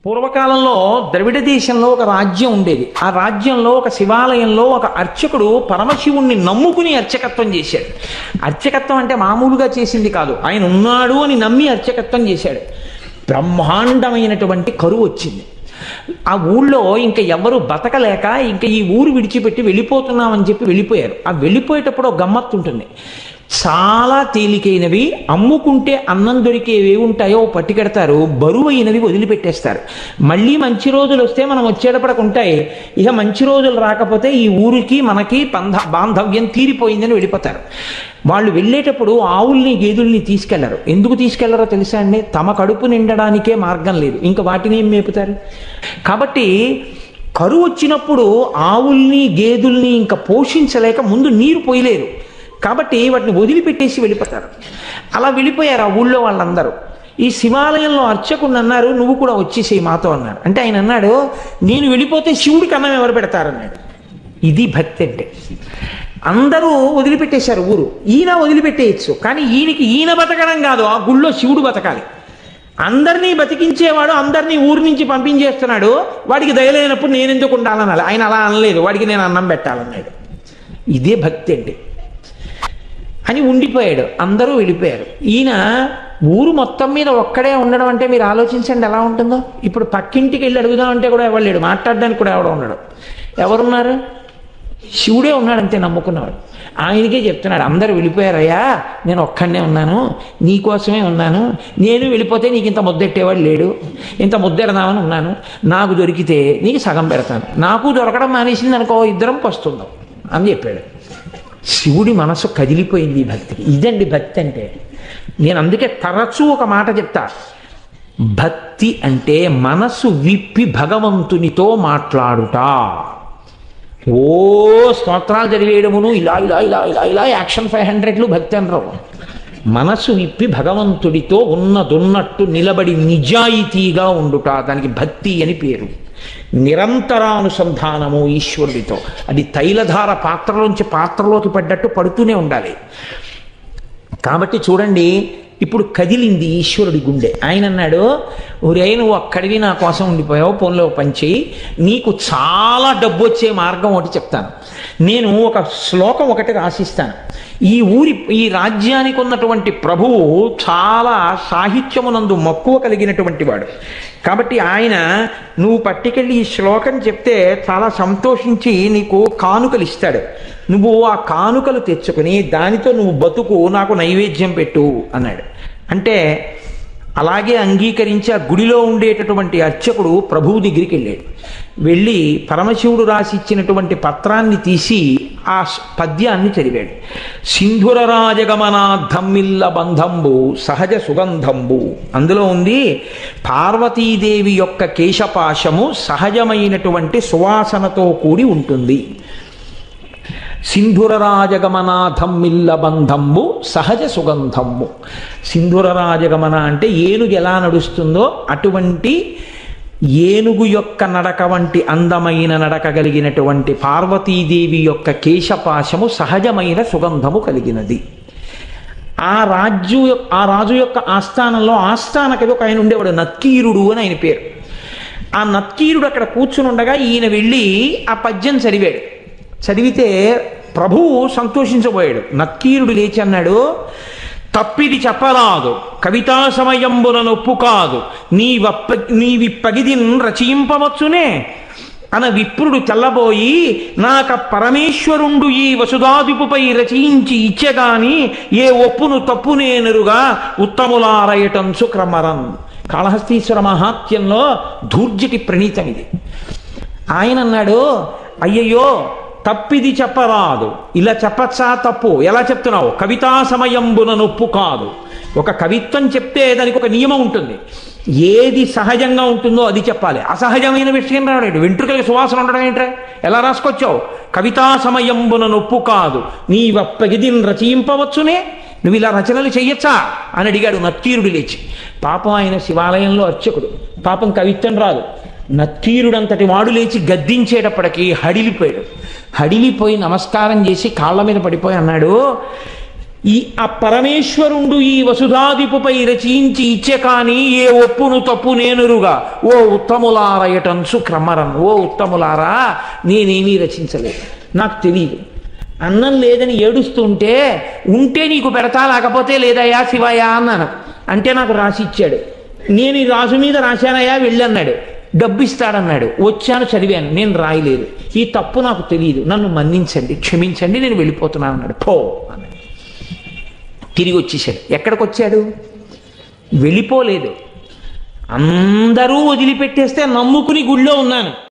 పూర్వకాలంలో ద్రవిడ దేశంలో ఒక రాజ్యం ఉండేది. ఆ రాజ్యంలో ఒక శివాలయంలో ఒక అర్చకుడు పరమశివుణ్ణి నమ్ముకుని అర్చకత్వం చేశాడు. అర్చకత్వం అంటే మామూలుగా చేసింది కాదు, ఆయన ఉన్నాడు అని నమ్మి అర్చకత్వం చేశాడు. బ్రహ్మాండమైనటువంటి కరువు వచ్చింది. ఆ ఊళ్ళో ఇంకా ఎవరు బతకలేక ఇంకా ఈ ఊరు విడిచిపెట్టి వెళ్ళిపోతున్నామని చెప్పి వెళ్ళిపోయారు. ఆ వెళ్ళిపోయేటప్పుడు ఒక గమ్మత్తు ఉంటుంది. చాలా తేలికైనవి, అమ్ముకుంటే అన్నం దొరికేవి ఉంటాయో పట్టుకెడతారు, బరువైనవి వదిలిపెట్టేస్తారు. మళ్ళీ మంచి రోజులు వస్తే మనం వచ్చేటప్పటికి ఉంటాయి. ఇక మంచి రోజులు రాకపోతే ఈ ఊరికి మనకి బాంధవ్యం తీరిపోయిందని వెళ్ళిపోతారు. వాళ్ళు వెళ్ళేటప్పుడు ఆవుల్ని గేదెల్ని తీసుకెళ్లరు. ఎందుకు తీసుకెళ్లరో తెలుసా అండి? తమ కడుపు నిండడానికే మార్గం లేదు, ఇంకా వాటిని ఏం మేపుతారు. కాబట్టి కరువు వచ్చినప్పుడు ఆవుల్ని గేదెల్ని ఇంకా పోషించలేక ముందు నీరు పోయలేరు, కాబట్టి వాటిని వదిలిపెట్టేసి వెళ్ళిపోతారు. అలా వెళ్ళిపోయారు ఆ ఊళ్ళో వాళ్ళందరూ. ఈ శివాలయంలో అర్చకుడు అన్నారు, నువ్వు కూడా వచ్చేసేయి మాతో అన్నారు. అంటే ఆయన అన్నాడు, నేను వెళ్ళిపోతే శివుడికి అన్నం ఎవరు పెడతారన్నాడు. ఇది భక్తి అంటే. అందరూ వదిలిపెట్టేశారు ఊరు. ఈయన వదిలిపెట్టేయచ్చు, కానీ ఈయన బతకడం కాదు, ఆ గుళ్ళో శివుడు బతకాలి. అందరినీ బతికించేవాడు అందరినీ ఊరి నుంచి పంపించేస్తున్నాడు. వాడికి దయలేనప్పుడు నేను ఎందుకు ఉండాలనాలి? ఆయన అలా అనలేదు, వాడికి నేను అన్నం పెట్టాలన్నాడు. ఇదే భక్తి అండి అని ఉండిపోయాడు. అందరూ వెళ్ళిపోయారు. ఈయన ఊరు మొత్తం మీద ఒక్కడే ఉండడం అంటే మీరు ఆలోచించండి ఎలా ఉంటుందో. ఇప్పుడు పక్కింటికి వెళ్ళి అడుగుదామంటే కూడా ఎవరు లేడు, మాట్లాడడానికి కూడా ఎవడో ఉన్నాడు. ఎవరున్నారు? శివుడే ఉన్నాడు అంతే, నమ్ముకున్నవాడు. ఆయనకే చెప్తున్నాడు, అందరూ వెళ్ళిపోయారయ్యా, నేను ఒక్కడనే ఉన్నాను, నీకోసమే ఉన్నాను. నేను వెళ్ళిపోతే నీకు ఇంత ముద్దెట్టేవాడు లేడు, ఇంత ముద్దెడదామని ఉన్నాను. నాకు దొరికితే నీకు సగం పెడతాను, నాకు దొరకడం మానేసింది అనుకో, ఇద్దరం పస్తుందాం అని చెప్పాడు. శివుడి మనసు కదిలిపోయింది ఈ భక్తికి. ఇదండి భక్తి అంటే. నేను అందుకే తరచూ ఒక మాట చెప్తా, భక్తి అంటే మనసు విప్పి భగవంతునితో మాట్లాడుట. ఓ స్తోత్రాలు చదివేయడమును ఇలా ఇలా ఇలా ఇలా ఇలా యాక్షన్ 500లు భక్తి అనరు. మనసు విప్పి భగవంతుడితో ఉన్నదున్నట్టు నిలబడి నిజాయితీగా ఉండుట, దానికి భక్తి అని పేరు. నిరంతరానుసంధానము ఈశ్వరుడితో. అది తైలధార పాత్రలోంచి పాత్రలోకి పడ్డట్టు పడుతూనే ఉండాలి. కాబట్టి చూడండి, ఇప్పుడు కదిలింది ఈశ్వరుడి గుండె. ఆయన అన్నాడు, ఒరే నువ్వు అక్కడివి నా కోసం ఉండిపోయావు, పోన్లో పంచి నీకు చాలా డబ్బు వచ్చే మార్గం ఒకటి చెప్తాను. నేను ఒక శ్లోకం ఒకటి రాసిస్తాను. ఈ రాజ్యానికి ఉన్నటువంటి ప్రభువు చాలా సాహిత్యమునందు మక్కువ కలిగినటువంటి వాడు. కాబట్టి ఆయన నువ్వు పట్టుకెళ్ళి ఈ శ్లోకం చెప్తే చాలా సంతోషించి నీకు కానుకలు ఇస్తాడు. నువ్వు ఆ కానుకలు తెచ్చుకుని దానితో నువ్వు బతుకు, నాకు నైవేద్యం పెట్టు అన్నాడు. అంటే అలాగే అంగీకరించి ఆ గుడిలో ఉండేటటువంటి అర్చకుడు ప్రభువు దగ్గరికి వెళ్ళాడు. వెళ్ళి పరమశివుడు రాసి ఇచ్చినటువంటి పత్రాన్ని తీసి ఆ పద్యాన్ని చదివాడు. సింధుర రాజగమనాద్ధమ్మిల్ల బంధంబు సహజ సుగంధంబు. అందులో ఉంది, పార్వతీదేవి యొక్క కేశపాశము సహజమైనటువంటి సువాసనతో కూడి ఉంటుంది. సింధురరాజగమనాథమ్మిల్ల బంధంబు సహజ సుగంధము. సింధురరాజగమన అంటే ఏనుగు ఎలా నడుస్తుందో అటువంటి ఏనుగు యొక్క నడక వంటి అందమైన నడక కలిగినటువంటి పార్వతీదేవి యొక్క కేశపాశము సహజమైన సుగంధము కలిగినది. ఆ రాజు యొక్క ఆస్థానంలో ఆస్థానకవి ఒక ఆయన ఉండేవాడు, నత్కీరుడు అని ఆయన పేరు. ఆ నత్కీరుడు అక్కడ కూర్చుని ఉండగా ఈయన వెళ్ళి ఆ పద్యం చదివాడు. చదివితే ప్రభువు సంతోషించబోయాడు. నత్కీరుడు లేచి అన్నాడు, తప్పిది చెప్పరాదు, కవితా సమయంబున నొప్పు కాదు, నీవిప్పగిదిన్ రచయింపవచ్చునే అన విప్రుడు తెల్లబోయి, నాక పరమేశ్వరుండు ఈ వసుధాదిపుపై రచయించి ఇచ్చేగాని ఏ ఒప్పును తప్పునేనరుగా ఉత్తములారయటంచు క్రమరన్. కాళహస్తీశ్వర మహాత్యంలో ధూర్జటి ప్రణీతం ఇది. ఆయన అన్నాడు, అయ్యయ్యో తప్పిది చెప్పరాదు, ఇలా చెప్పచ్చా? తప్పు ఎలా చెప్తున్నావు? కవితా సమయంబున నొప్పు కాదు. ఒక కవిత్వం చెప్తే దానికి ఒక నియమం ఉంటుంది. ఏది సహజంగా ఉంటుందో అది చెప్పాలి. అసహజమైన విషయం రాడు. వెంట్రుకలకి సువాసన ఉండడం ఏంట్రా? ఎలా రాసుకొచ్చావు? కవితా సమయంబున నొప్పు కాదు, నీవప్పగిదిన్ రచయింపవచ్చునే, నువ్వు ఇలా రచనలు చెయ్యొచ్చా అని అడిగాడు నత్తీరుడు లేచి. పాపం ఆయన శివాలయంలో అర్చకుడు, పాపం కవిత్వం రాదు. నత్తీరుడంతటి వాడు లేచి గద్దించేటప్పటికీ హడిలిపోయాడు. హడిలిపోయి నమస్కారం చేసి కాళ్ళ మీద పడిపోయి అన్నాడు, ఆ పరమేశ్వరుండు ఈ వసుధాదిపుపై రచించి ఇచ్చే కాని ఏ ఒప్పును తప్పు నేనురుగా ఓ ఉత్తములారయటన్సు క్రమరన్. ఓ ఉత్తములారా, నేనేమీ రచించలేదు, నాకు తెలియదు. అన్నం లేదని ఏడుస్తుంటే ఉంటే నీకు పెడతా, లేకపోతే లేదయ్యా శివయ్య అన్నాను. అంటే నాకు రాసి ఇచ్చాడు. నేను ఈ రాజు మీద రాశానయ్యా వెళ్ళన్నాడు. డబ్బు ఇస్తాడన్నాడు. వచ్చాను, చదివాను, నేను రాయలేదు. ఈ తప్పు నాకు తెలియదు, నన్ను మన్నించండి, క్షమించండి, నేను వెళ్ళిపోతున్నాను అన్నాడు. పో అన్నాడు. తిరిగి వచ్చేసాడు. ఎక్కడికి వచ్చాడు? వెళ్ళిపోలేదు. అందరూ వదిలిపెట్టేస్తే నమ్ముకుని గుళ్ళో ఉన్నాను.